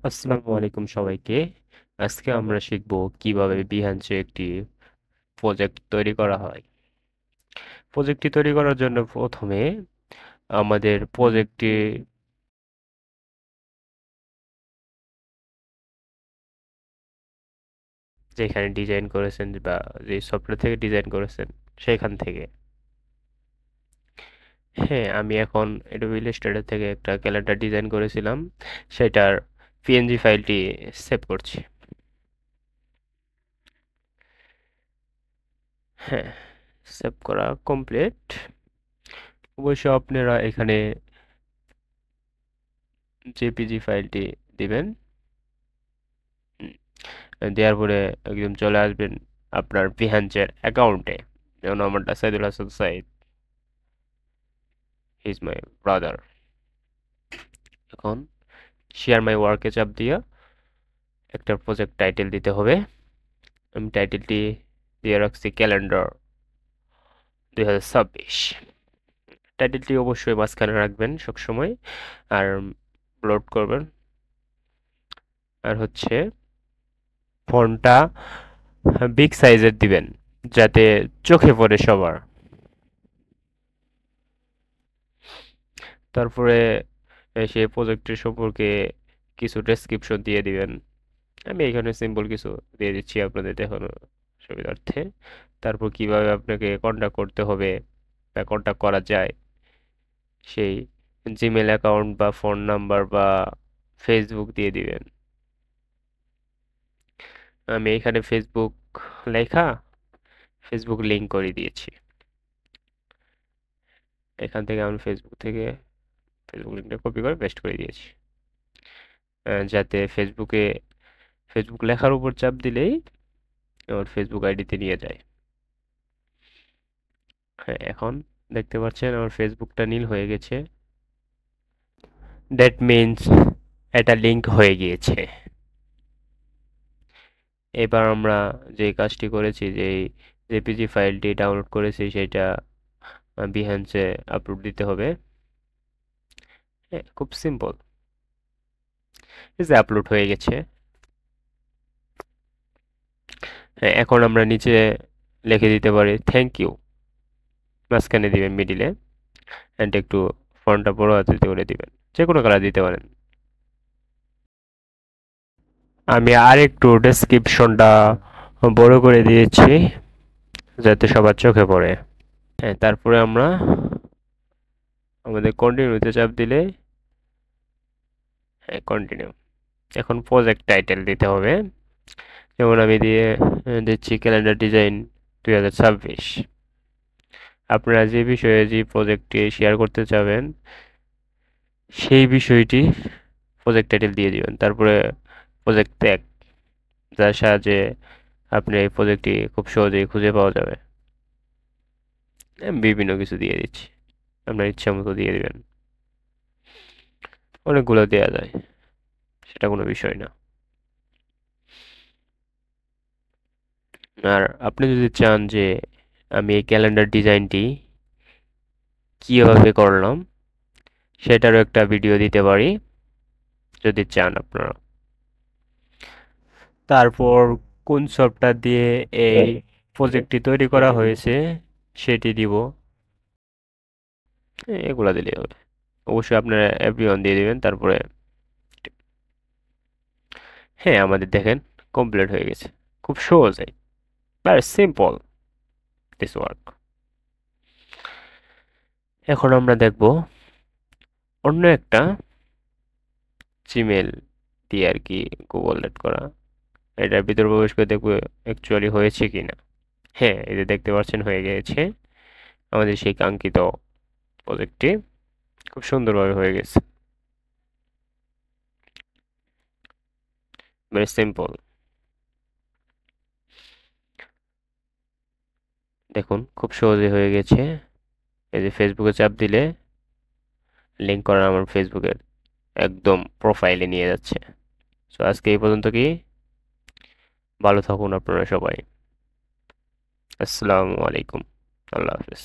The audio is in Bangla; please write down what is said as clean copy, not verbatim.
আসসালামু আলাইকুম সবাইকে। আজকে আমরা শিখব কিভাবে বিহান্সে একটি প্রজেক্ট তৈরি করা হয়। প্রজেক্টটি তৈরি করার জন্য প্রথমে আমাদের প্রজেক্টটি যেখানে ডিজাইন করেছেন বা যে সফটওয়্যার থেকে ডিজাইন করেছেন সেখান থেকে। হ্যাঁ, আমি এখন অ্যাডোবি ইলাস্ট্রেটর থেকে একটা ক্যালেন্ডার ডিজাইন করেছিলাম, সেটার পিএনজি ফাইলটি সেভ করছি। হ্যাঁ, সেভ করা কমপ্লিট। অবশ্য আপনারা এখানে জেপিজি ফাইলটি দিবেন। দেওয়ার পরে একদম চলে আসবেন আপনার বিহান্সের অ্যাকাউন্টে। যেমন আমারটা Saidul Hasan Saeed, he is my brother. এখন শেয়ার মাই ওয়ার্কে চাপ দিয়ে একটা প্রজেক্ট টাইটেল দিতে হবে। আমি টাইটেলটি দিয়ে রাখছি ক্যালেন্ডার 2026। টাইটেলটি অবশ্যই মাঝখানে রাখবেন সবসময়, আর লোড করবেন। আর হচ্ছে ফন্টটা বিগ সাইজের দিবেন যাতে চোখে পড়ে সবার। তারপরে সেই প্রজেক্টের সম্পর্কে কিছু ডেসক্রিপশন দিয়ে দিবেন। আমি এখানে সিম্পল কিছু দিয়ে দিচ্ছি আপনাদের দেখানোর সুবিধার্থে। তারপর কিভাবে আপনাকে কন্ট্যাক্ট করতে হবে বা কন্ট্যাক্ট করা যায়, সেই জিমেল অ্যাকাউন্ট বা ফোন নাম্বার বা ফেসবুক দিয়ে দিবেন। আমি এখানে ফেসবুক লেখা ফেসবুক লিংক করে দিয়েছি। এখান থেকে আমি ফেসবুক লিঙ্কটা কপি করে পেস্ট করে দিয়েছি, যাতে ফেসবুক লেখার উপর চাপ দিলেই আমার ফেসবুক আইডিতে নিয়ে যায়। হ্যাঁ, এখন দেখতে পাচ্ছেন আমার ফেসবুকটা নীল হয়ে গেছে। দ্যাট মিনস এটা লিংক হয়ে গিয়েছে। এবার আমরা যে কাজটি করেছি, যে জেপিজি ফাইলটি ডাউনলোড করেছি সেটা বিহান্সে আপলোড দিতে হবে। হ্যাঁ, খুব সিম্পল। এই যে আপলোড হয়ে গেছে। হ্যাঁ, এখন আমরা নিচে লিখে দিতে পারি থ্যাংক ইউ, মাঝখানে দিবেন মিডিলে, অ্যান্ড একটু ফন্টটা বড় হাতে করে দিবেন, যে কোনো কালার দিতে পারেন। আমি আরেকটু ডেসক্রিপশনটা বড় করে দিয়েছি যাতে সবার চোখে পড়ে। হ্যাঁ, তারপরে আমরা আমাদের কন্টিনিউতে চাপ দিলে, হ্যাঁ কন্টিনিউ। এখন প্রজেক্ট টাইটেল দিতে হবে। যেমন আমি দিচ্ছি ক্যালেন্ডার ডিজাইন 2026। আপনারা যে বিষয়ে যে প্রজেক্টটি শেয়ার করতে চাবেন সেই বিষয়টি প্রজেক্ট টাইটেল দিয়ে দিবেন। তারপরে প্রজেক্ট ট্যাগ, যার সাহায্যে আপনি এই প্রজেক্টটি খুব সহজেই খুঁজে পাওয়া যাবে। আমি বিভিন্ন কিছু দিয়ে দিচ্ছি, আপনার ইচ্ছা মতো দিয়ে দিবেন। অনেকগুলো দেওয়া যায়, সেটা কোনো বিষয় না। আর আপনি যদি চান যে আমি এই ক্যালেন্ডার ডিজাইনটি কিভাবে করলাম সেটারও একটা ভিডিও দিতে পারি যদি চান আপনারা। তারপর কোন সফটওয়্যার দিয়ে এই প্রজেক্টটি তৈরি করা হয়েছে সেটি দিব। এগুলা দিলেই হবে। অবশ্যই আপনারা এভরিওয়ান দিয়ে দিবেন। তারপরে হ্যাঁ, আমাদের দেখেন কমপ্লিট হয়ে গেছে। খুব সহজেই, ভেরি সিম্পল দিস ওয়ার্ক। এখন আমরা দেখব অন্য একটা জিমেল দিয়ে আর কি গুগল লেট করা। এটার ভিতর প্রবেশ করে দেখবো অ্যাকচুয়ালি হয়েছে কিনা। হ্যাঁ, এই যে দেখতে পাচ্ছেন হয়ে গেছে। আমাদের সেই কাঙ্ক্ষিত প্রজেক্টটি খুব সুন্দরভাবে হয়ে গেছে। Very simple. দেখুন খুব সহজে হয়ে গেছে। এই যে ফেসবুকে চাপ দিলে লিংক করা আমার ফেসবুকের একদম প্রোফাইলে নিয়ে যাচ্ছে। সো আজকে এই পর্যন্ত কি, ভালো থাকুন আপনারা সবাই। আসসালামু আলাইকুম, আল্লাহ হাফেজ।